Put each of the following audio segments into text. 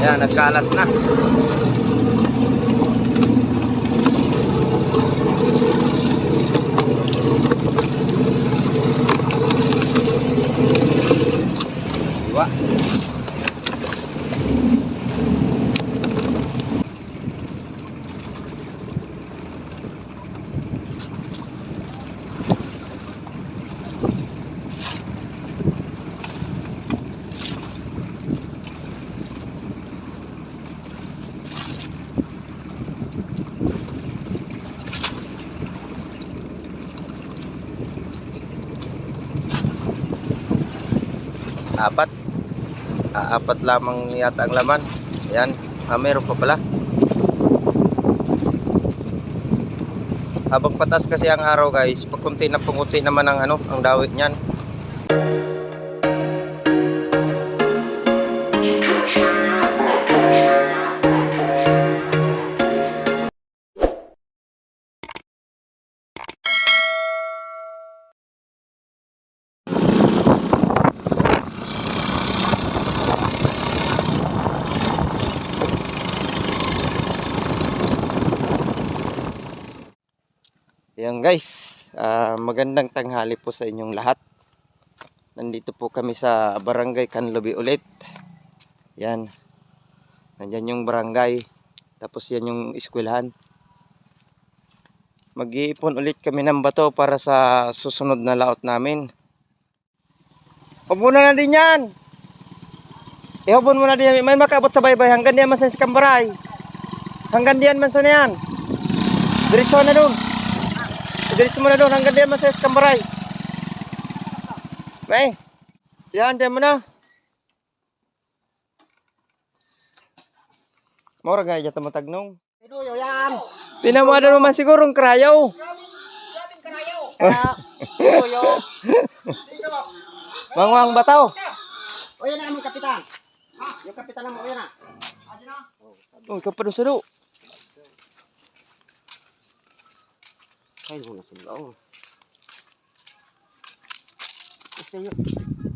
Ayan, nagkalat na. Diba? Apat lamang yata ang laman. Ayan, meron pa pala. Habang patas kasi ang araw guys, pag kunti na punguti naman ang ang dawit niyan. Ayan guys, magandang tanghali po sa inyong lahat. Nandito po kami sa Barangay Canlobe ulit. Yan, nandyan yung barangay, tapos yan yung eskwelahan. Mag-iipon ulit kami ng bato para sa susunod na laot namin. Hubon na din yan. Ihubon mo na din yan. May makabot sa baybay hanggang diyan man sa Kambaray. Hanggang diyan man sa yan. Diretso na doon. Diretso mo na doon hanggang diyan man sa Kambaray. May. Yan, diyan mo na. Mora gaya dyan tamatagnong. Pinuyo yan. Pinamada naman sigurong krayaw. Sabing karayaw. Pinuyo. Mangwang bataw. O yan na among kapitan. Ha? Yung kapitan mo, o yan na. Adi na. Oh, kapado sa do. Ay, muna sa lao.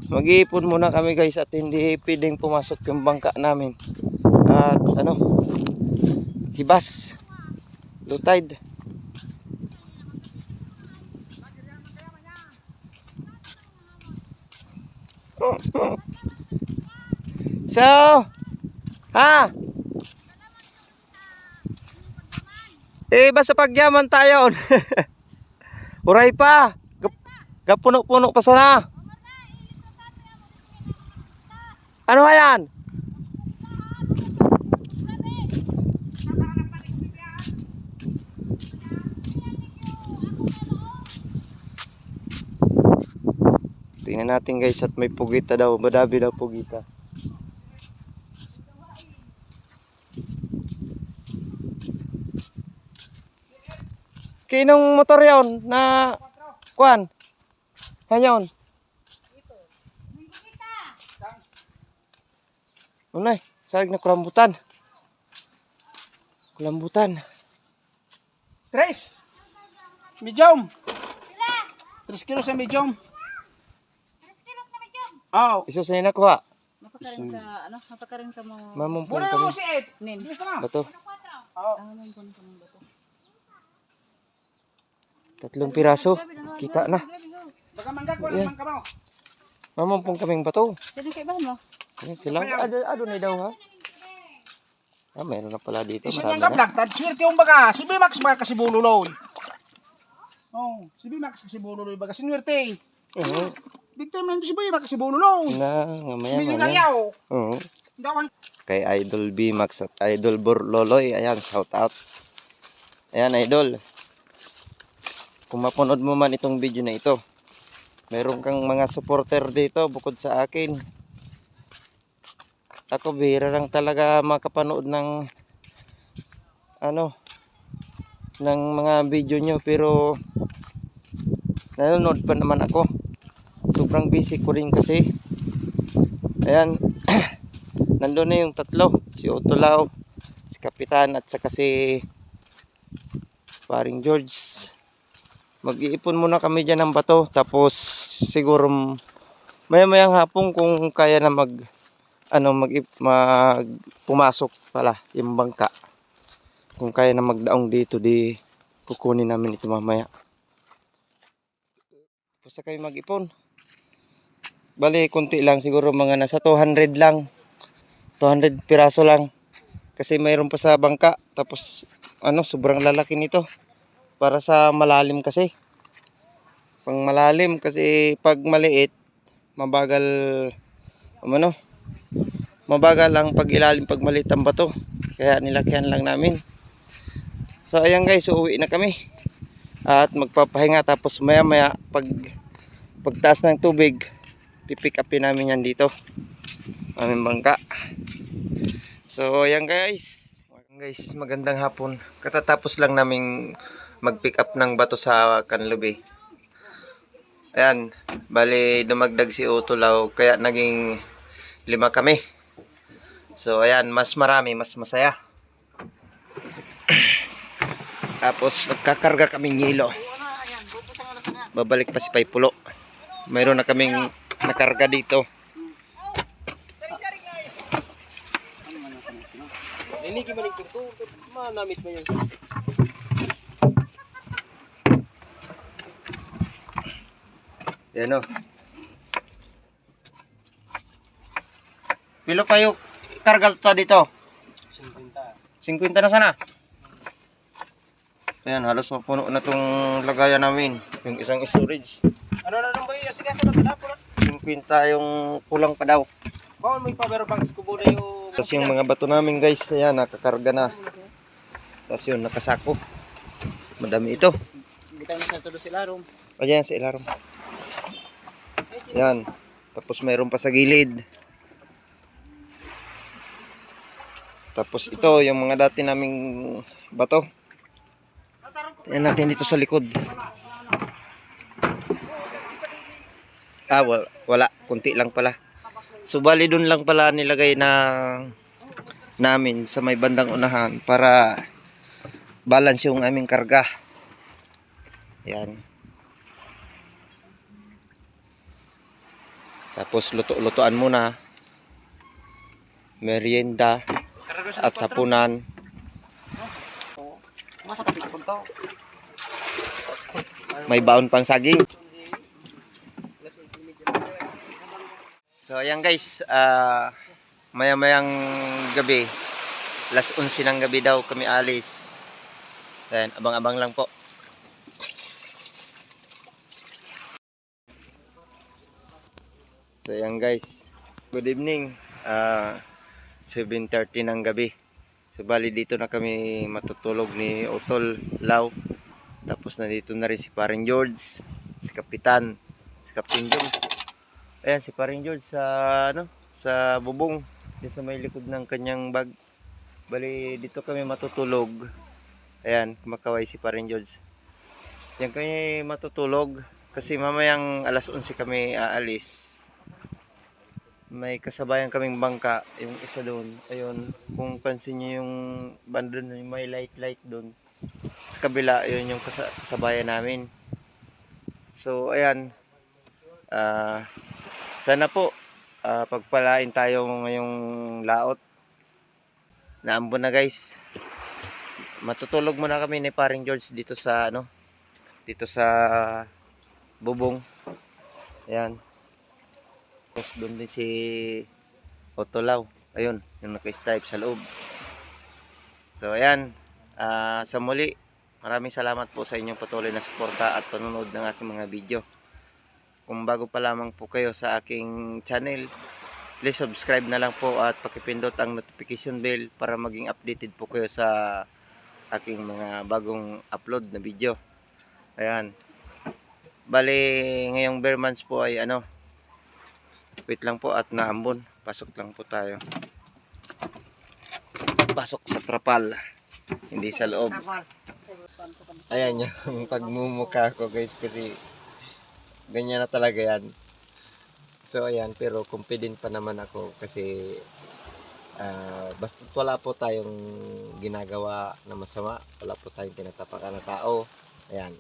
Mag-iipon muna kami guys at hindi pwedeng pumasok yung bangka namin. At hibas. Low tide. So, basta pagyaman tayo. Uray pa. Gapuno-puno pa sana. Ano yan? Tingnan natin guys at may pugita daw. Badabi daw pugita. Kinong motor yon na kuan? Hanyon. Unay, sarig na kulambutan. Kulambutan. Tres. Medium. 3 kilos sa medium. 3 kilos na medium. Oh. Iso sa ina kuha. Napakarin ka, napakarin ka mo. Mamumpong Muna kami. mo si Ed. Nin. Bato. Oh. Mamumpong ka mo ba to? 3 piraso. Kita na. Baka manggak wala Yeah. man ka mo. Mamumpong kaming bato. Sino kay bahan mo? Ayan sila. Ado na daw ha. Meron na pala dito. Isin Marami nga na. black tad swerte yung baka. Si Bimax baka kasi bululoy. Oh, si Bimax kasi bululoy baka sinwerte. Oo. Big time na si Bimax kasi bululoy. Na, ngamaya Milyon nga na yaw. Oo. Dawan. Kay Idol B-Max at Idol Loloy. Ayan, shout out. Ayan, Idol. Kung mapanood mo man itong video na ito, meron kang mga supporter dito bukod sa akin. Ako bihira lang talaga makapanood ng ng mga video nyo, pero nanonood pa naman ako. Sobrang busy ko rin kasi. Ayan. Nandun na yung tatlo, si Otolao, si Kapitan at saka si Paring George. Mag-iipon muna kami dyan ng bato, tapos siguro maya-mayang hapon kung kaya na pumasok pala yung bangka. Kung kaya na magdaong dito, di kukunin namin ito mamaya. Basta kayo mag-ipon. Bali, kunti lang. Siguro mga nasa 200 lang. 200 piraso lang. Kasi mayroon pa sa bangka. Tapos, sobrang lalaki nito. Para sa malalim kasi. Pang malalim kasi pag maliit, mabagal, mabagal ang pag ilalim pag maliit ang bato. Kaya nilakihan lang namin. So, ayan guys, uuwi na kami. At magpapahinga. Tapos maya maya, pagtaas ng tubig, pipick upin namin yan dito. Aming bangka. So ayan guys. Magandang hapon. Katatapos lang naming mag-pick up ng bato sa Canlube. Ayan, bali dumagdag si Utulaw kaya naging 5 kami. So ayan, mas marami, mas masaya. Tapos nagkakarga kaming hilo. Babalik pa si Paypulo. Mayroon na kaming nakarga dito. Niligi man ito ito, manamit mo yun. Yan o. Pilo kayo karga to dito? 50 na sana. Ayan, halos mapuno na tong lagayan namin. Yung isang storage. Ano na nang ba yung asigaso na tadapo na? 50 yung kulang pa daw. Bawal may power banks kubo na yung... Tapos yung mga bato namin guys, ayan, nakakarga na. Tapos yun, nakasako. Madami ito. Bitaw na sa todo sila rom. Ayan, sa ilarom. Ayan. Tapos mayroon pa sa gilid. Tapos ito, yung mga dati naming bato. Ayan natin dito sa likod. Wala. Kunti lang pala. So, bali dun lang pala nilagay na namin sa may bandang unahan para balance yung aming karga. Ayan. Tapos luto-lutoan muna. Merienda at hapunan. Masa kapit ko to. May baon pang saging. So ayan guys, maya-mayang gabi, alas 11 ng gabi daw kami alis. Ayan, abang-abang lang po. So ayan guys, good evening. 7:30 ng gabi. So bali dito na kami matutulog ni Utol Law. Tapos nandito na rin si Paring George, si Kapitan, si Captain Jones. Ayan si Paring George sa bubong, dito sa may likod ng kanyang bag. Bali dito kami matutulog. Ayan, kumakaway si Paring George. Diyan kami matutulog kasi mamayang alas 11 kami aalis. May kasabayan kaming bangka, yung isa doon. Ayun, kung pansin niyo yung banda doon, may light doon. Sa kabila, yun yung kasabayan namin. So, ayan. Sana po, pagpalain tayo ngayong laot. Naambon na guys. Matutulog muna kami ni Paring George dito sa, dito sa bubong. Ayan. Tapos doon din si Otolaw. Ayun, yung naka-stripe sa loob. So, ayan. Sa muli, maraming salamat po sa inyong patuloy na suporta at panonood ng aking mga video. Kung bago pa lamang po kayo sa aking channel, please subscribe na lang po at pakipindot ang notification bell para maging updated po kayo sa aking mga bagong upload na video. Ayan. Bali, ngayong bare months po ay wait lang po at naambon. Pasok lang po tayo. Pasok sa trapal. Hindi sa loob. Ayan yung pagmumukha ko guys kasi ganyan na talaga yan. So ayan, pero confident pa naman ako kasi basta wala po tayong ginagawa na masama, wala po tayong tinatapakan na tao. Ayan.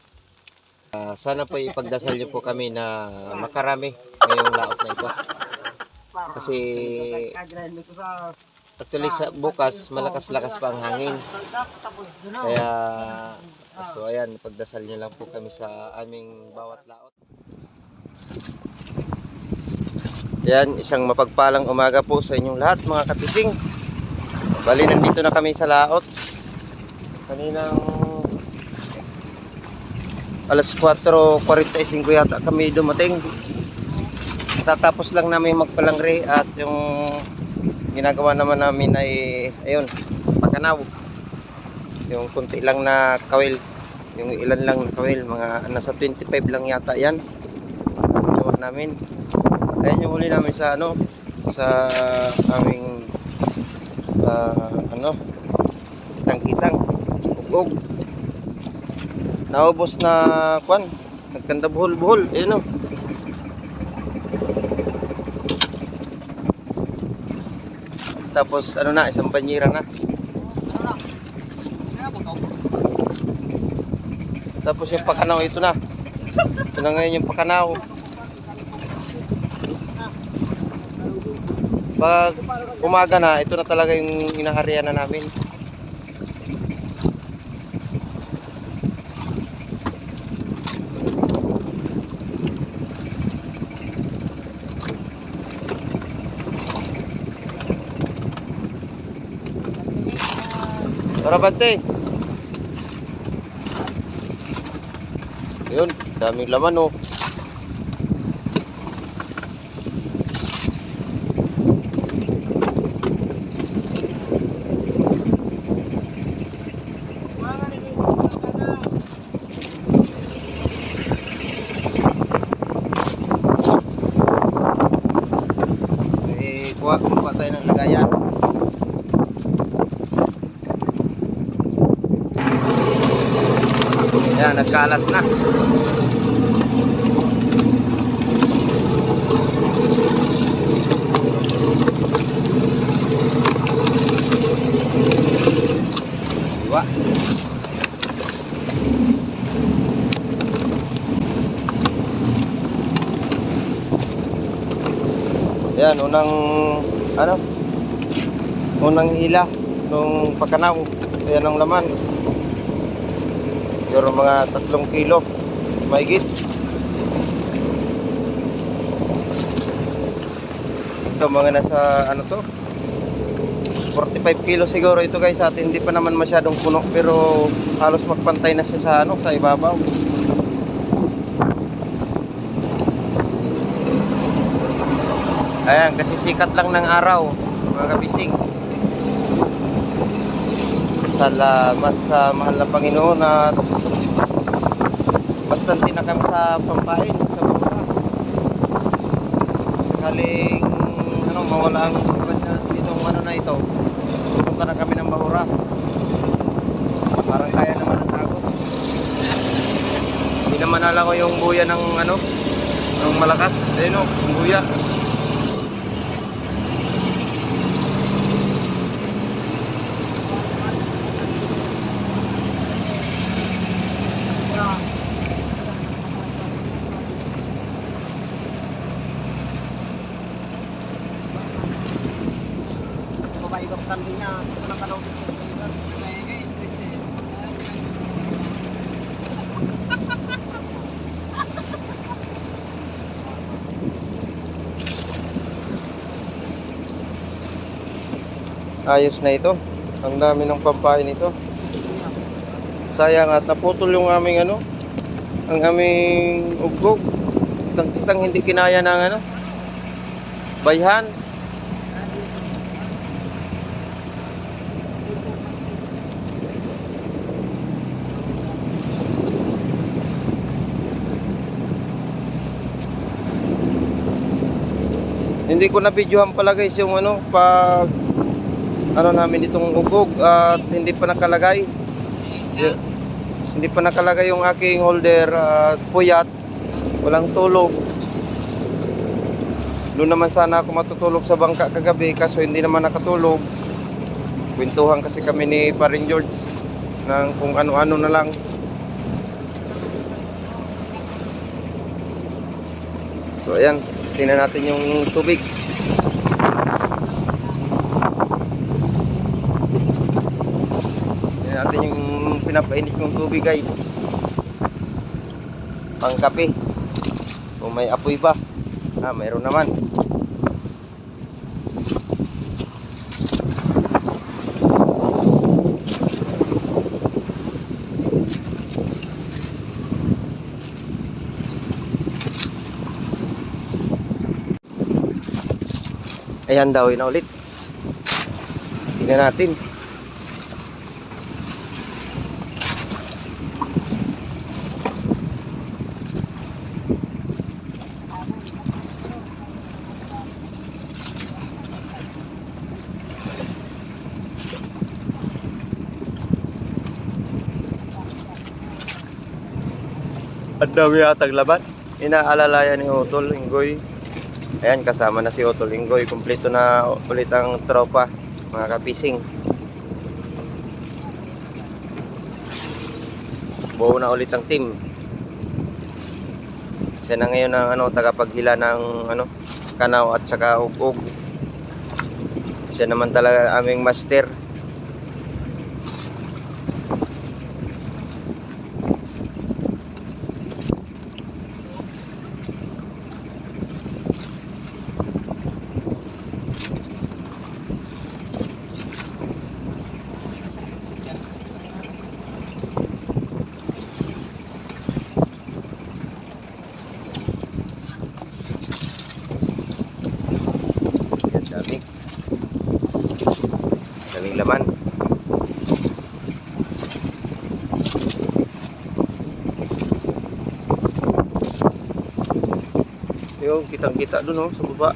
Sana po ipagdasal niyo po kami na makarami ngayong laot na ito. Kasi actually sa bukas malakas-lakas pa ang hangin. Kaya so ayan, pagdasal niyo lang po kami sa aming bawat laot. Yan, isang mapagpalang umaga po sa inyong lahat mga kapising. Bali, nandito na kami sa laot. Kaninang alas 4:45 yata kami dumating. Tatapos lang namin magpalangre at yung ginagawa naman namin ay ayun, pagkanaw. Yung kunti lang na kawil, yung ilan lang na kawil, mga nasa 25 lang yata yan. Ginawa namin. Ayan yung huli namin sa ano, sa aming kitang-kitang ugog. Naubos na kwan, nagkanda buhol-buhol, ayun o. Tapos ano na, isang banyera na. Tapos yung pakanaw, ito na. Ito na ngayon yung pakanaw. Pag umaga na, ito na talaga yung inaharian na namin. Tara, bante. Yun, daming laman oh. Kuha tayo ng lagayan. Yan, nagkalat na. Diba? Yan, unang hila nung pagkanaw. Yan ang laman. Pero mga 3 kilo mahigit. Ito mga nasa ano to, 45 kilo siguro ito guys. At hindi pa naman masyadong puno, pero halos magpantay na siya sa ano, sa ibabaw. Ayan, kasi sikat lang ng araw mga kabising. Salamat sa mahal na Panginoon at bastante na kami sa pampain sa Bahura. Sakaling mawala ang sipad na ditong na ito, pupunta na kami ng Bahura. Parang kaya naman ang agos. Hindi naman alam ko yung buya ng ng malakas. Ayun yung buya. Ayos na ito. Ang dami ng pampain nito. Sayang at naputol yung aming ang aming ugog. Kitang hindi kinaya ng bayhan. Hindi ko na videohan pala guys yung pag namin itong ugog at hindi pa nakalagay. Hindi pa nakalagay yung aking holder at puyat. Walang tulog. Doon naman sana ako matutulog sa bangka kagabi, kaso hindi naman nakatulog. Kwentuhan kasi kami ni Paring George ng kung ano-ano na lang. So ayan, tingnan natin yung tubig. Tingnan natin yung pinapainit kong tubig guys. Pang kape. Kung may apoy ba. Mayroon naman. Ayan daw na ulit. Tingnan natin. Ang dami yatang laban. Inaalalayan ni Utol Inggoy. Ayan, kasama na si Utol Inggoy. Kompleto na ulit ang tropa, mga kapising. Buo na ulit ang team. Siya na ngayon ang tagapaghila ng kanaw at saka ug-ug. Siya naman talaga aming master. Daming laman. Yung kitang-kita dun sa baba.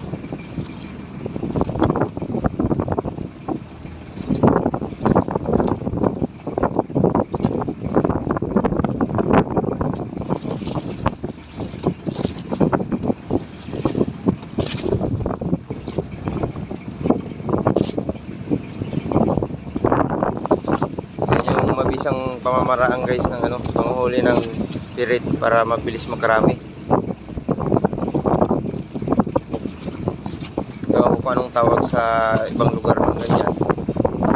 Mabisang pamamaraan guys ng panghuli ng pirit para mabilis makarami. Ewan ko kung anong tawag sa ibang lugar ng ganyan.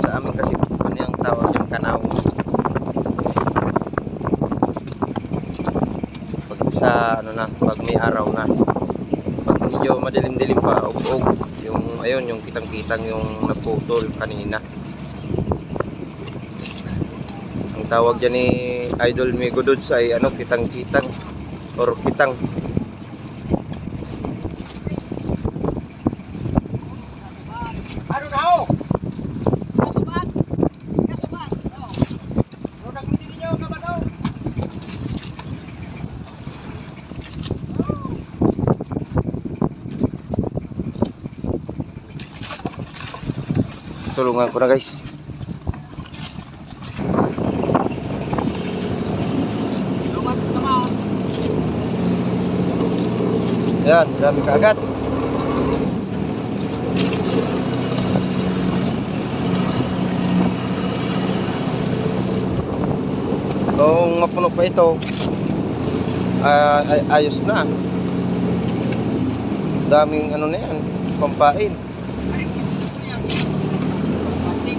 Sa amin kasi yung tawag yung kanaw. Pag sa pag may araw na. Pag medyo madilim-dilim pa, ug-ug. Yung kitang-kitang yung naputol kanina. Tawag dyan ni Idol Migo Dudes ay kitang-kitang or kitang. Ano na ho? Kasubat. Ano nagpili niyo ka ba daw? Tulungan ko na guys. Yan, dami kaagad. Kung mapuno pa ito, ayos na. Daming na yan, pampain.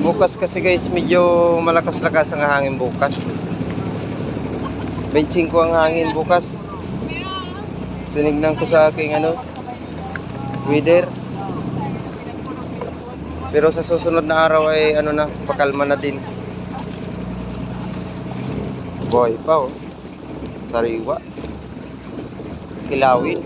Bukas kasi guys, medyo malakas-lakas ang hangin bukas. 25 ang hangin bukas. Tinignan ko sa aking weather. Pero sa susunod na araw ay pakalma na din. Boy pa sariwa. Kilawin.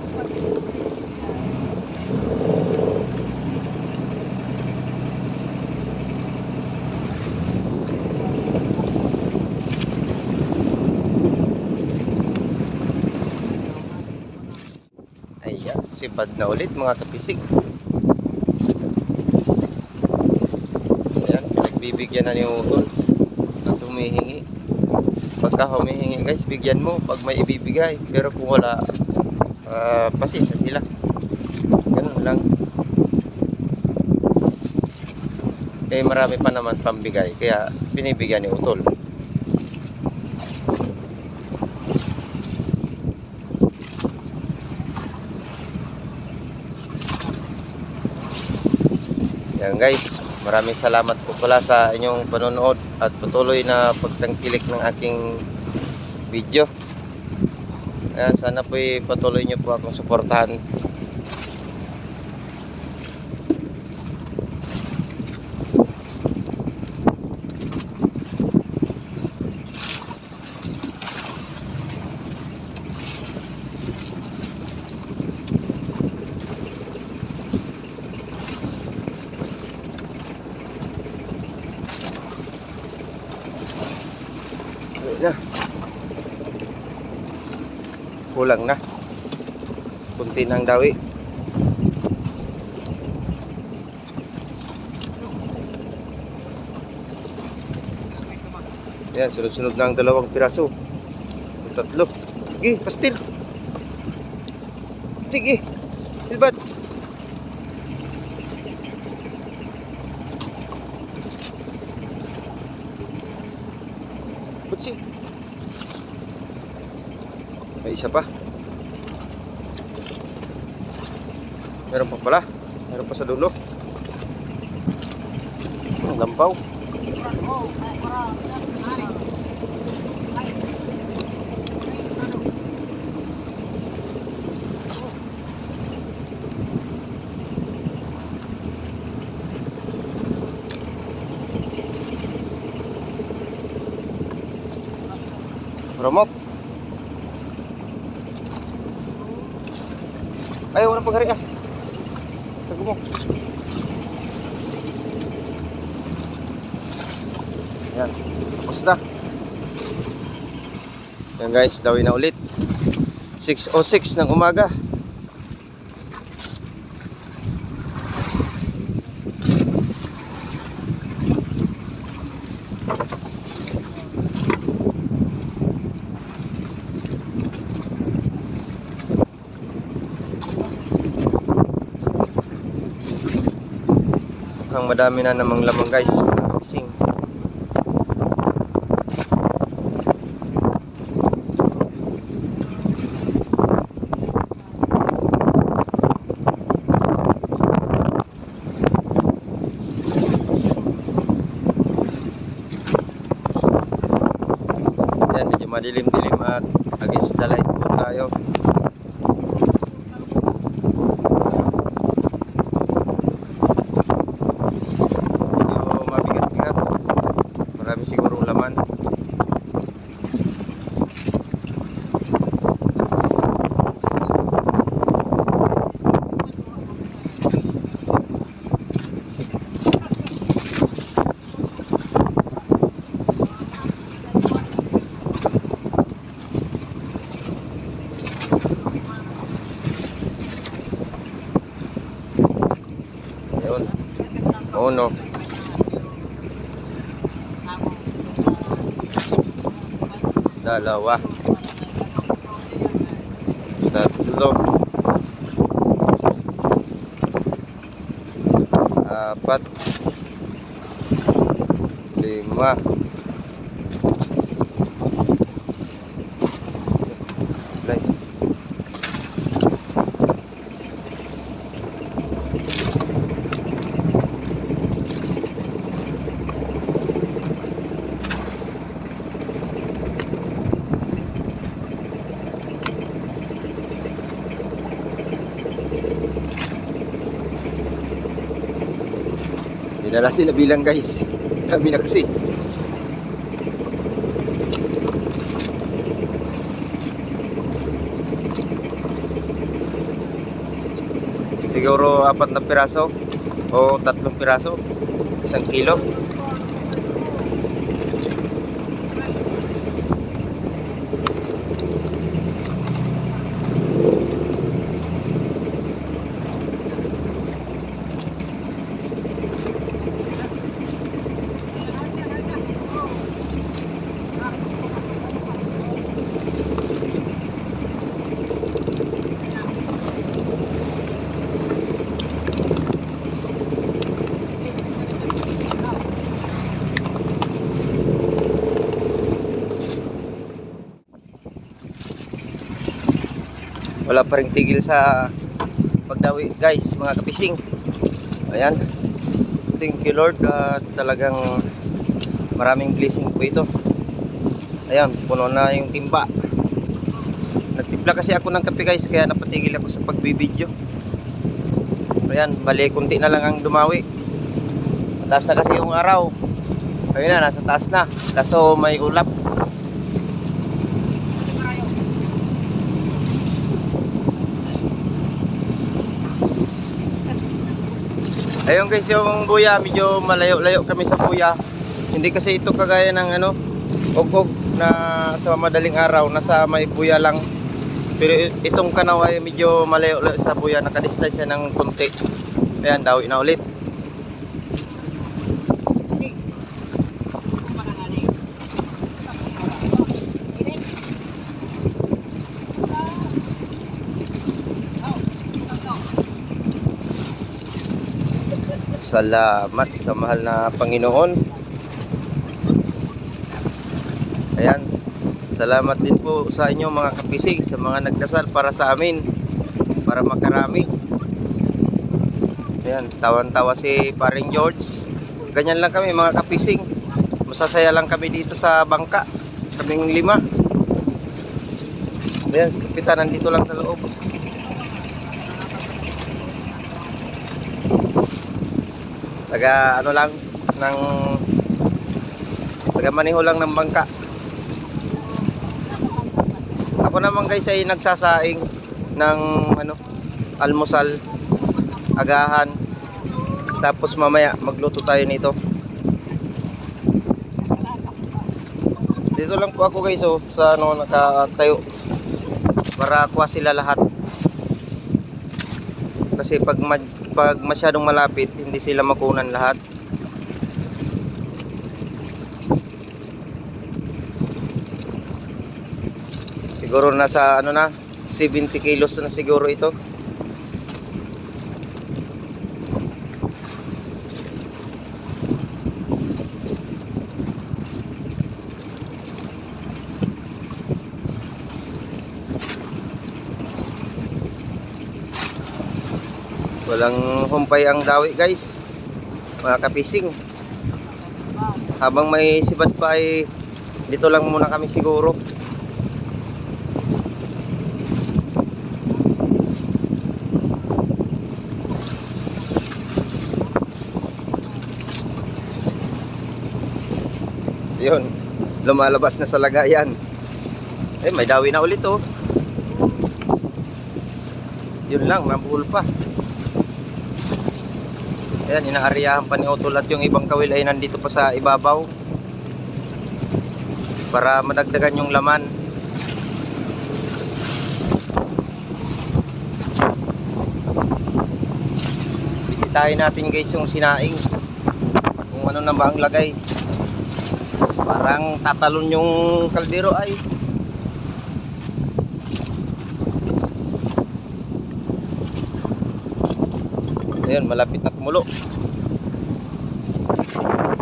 Ayan, sipad na ulit mga kapisig. Ayan, pinagbibigyan na ni Utol na humihingi. Pagka humihingi guys, bigyan mo pag may ibibigay. Pero kung wala, pasisa sila. Ganun lang. Marami pa naman pambigay, kaya binibigyan ni Utol. Yan guys, Maraming salamat po pala sa inyong panonood at patuloy na pagtangkilik ng aking video. Ayan, sana po patuloy nyo po akong suportahan. Na. Kulang na. Kunti ng dawi. Yan, sunod-sunod na ang 2 piraso. 3. Sige, pastil. Sige. Silbat. Putsi. May isa pa. Meron pa pala. Meron pa sa dulo. Ang lampaw. Romok. Ayaw na paghari ah. Tago mo. Yan. Tapos na. Yan guys, dawin na ulit. 6:06 ng umaga. Mukhang madami na namang lamang guys, mga kapising. Yan, medyo madilim-dilim at against the light po tayo. Marami sigurong laman. Ayun. Uno. Dalawa. 3. 4. 5. Play. Hindi na natin nabilang guys. Dami na kasi. Siguro 4 na piraso o 3 piraso. 1 kilo. Wala pa ring tigil sa pagdawi guys, mga kapising. Ayan, thank you Lord. Talagang maraming blessing po ito. Ayan, puno na yung timba. Nagtimpla kasi ako ng kape guys, kaya napatigil ako sa pagbibideo. Ayan, bali kunti na lang ang dumawi. Mataas na kasi yung araw. Ayun na, nasa taas na. Kaso may ulap. Ayun guys, yung buya, medyo malayo-layo kami sa buya. Hindi kasi ito kagaya ng ano, ugog na sa madaling araw, nasa may buya lang. Pero itong kanaw ay medyo malayo-layo sa buya, nakadistansya ng konti. Ayan, dawi na ulit. Salamat sa mahal na Panginoon. Ayan, salamat din po sa inyo mga kapising, sa mga nagdasal para sa amin, para makarami. Ayan, tawan-tawa si Paring George. Ganyan lang kami mga kapising. Masasaya lang kami dito sa bangka. Kaming 5. Ayan, si Kapitan nandito lang sa loob. Taga ano lang ng taga maniho lang ng bangka. Ako naman guys ay nagsasaing ng ano, almusal, agahan. Tapos mamaya magluto tayo nito. Dito lang po ako guys sa ano nakatayo para kuha sila lahat. Kasi pag masyadong malapit, hindi sila makunan lahat. Siguro nasa ano na 70 kilos na siguro ito. Walang humpay ang dawi guys, mga kapising. Habang may sibat pa ay dito lang muna kami siguro. Yun, lumalabas na sa lagayan. May dawi na ulit Yun lang, nabuhol pa. Ayan, inaaryahan pa ni Otol at yung ibang kawil ay nandito pa sa ibabaw para madagdagan yung laman. Bisitahin natin guys yung sinaing, kung ano na ba ang lagay. Parang tatalon yung kaldero ay. Ayun, malapit na kumulo.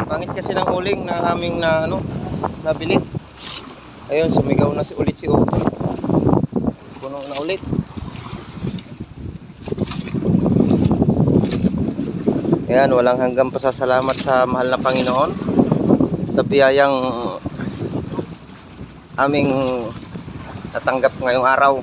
Pangit kasi ng uling na aming nabili. Ayun, sumigaw na ulit si Otol. Puno na ulit. Ayan, walang hanggang pasasalamat sa mahal na Panginoon sa biyayang aming natanggap ngayong araw.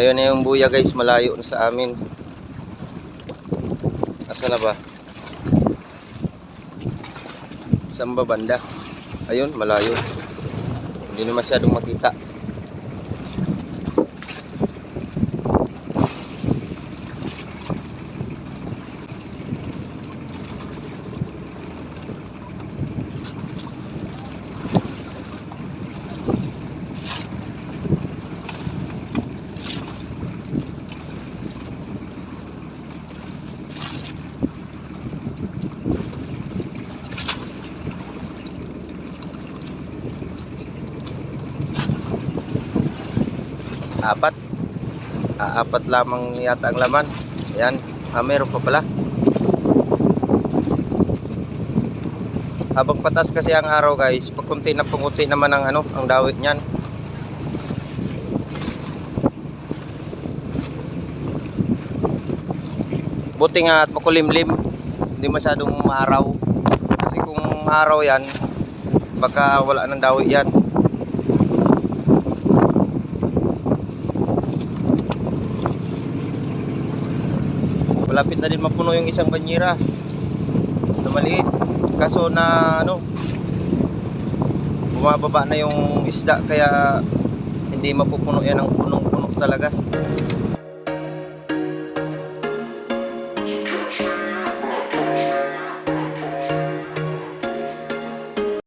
Ayun na yung buya guys, malayo na sa amin. Asa na ba? Saan ba banda? Ayun, malayo. Hindi na masyadong makita. Apat lamang yata ang laman. Ayan, meron pa pala. Habang patas kasi ang araw guys, pag kunti na punguti naman ang ano, ang dawit niyan. Buti nga at makulimlim, hindi masyadong maaraw. Kasi kung maaraw yan, baka wala ng dawit yan. Malapit na din mapuno yung isang banyera na maliit. Kaso na ano, bumababa na yung isda kaya hindi mapupuno yan ng punong-puno talaga.